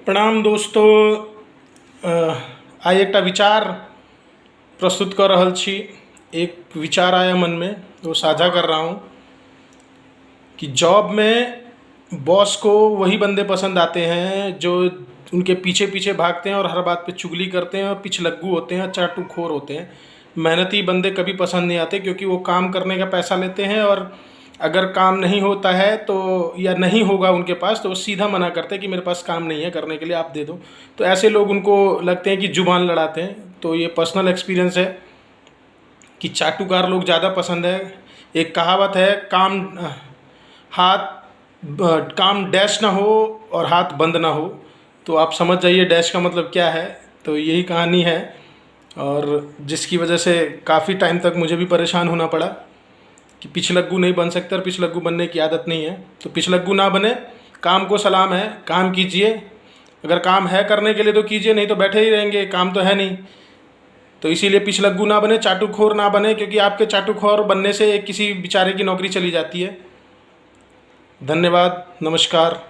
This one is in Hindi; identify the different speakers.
Speaker 1: प्रणाम दोस्तों। आइ एकटा विचार प्रस्तुत कर रहल छी। एक विचार आया मन में, वो साझा कर रहा हूँ कि जॉब में बॉस को वही बंदे पसंद आते हैं जो उनके पीछे पीछे भागते हैं और हर बात पे चुगली करते हैं और पिछलग्गू होते हैं, चाटुखोर होते हैं। मेहनती बंदे कभी पसंद नहीं आते, क्योंकि वो काम करने का पैसा लेते हैं और अगर काम नहीं होता है तो या नहीं होगा उनके पास तो वो सीधा मना करते हैं कि मेरे पास काम नहीं है करने के लिए, आप दे दो। तो ऐसे लोग उनको लगते हैं कि जुबान लड़ाते हैं। तो ये पर्सनल एक्सपीरियंस है कि चाटुकार लोग ज़्यादा पसंद है। एक कहावत है, काम डैश ना हो और हाथ बंद ना हो। तो आप समझ जाइए डैश का मतलब क्या है। तो यही कहानी है, और जिसकी वजह से काफ़ी टाइम तक मुझे भी परेशान होना पड़ा कि पिछलग्गू नहीं बन सकते और पिछलग्गू बनने की आदत नहीं है। तो पिछलग्गू ना बने, काम को सलाम है, काम कीजिए। अगर काम है करने के लिए तो कीजिए, नहीं तो बैठे ही रहेंगे, काम तो है नहीं। तो इसीलिए पिछलग्गू ना बने, चाटुखोर ना बने, क्योंकि आपके चाटुखोर बनने से किसी बेचारे की नौकरी चली जाती है। धन्यवाद, नमस्कार।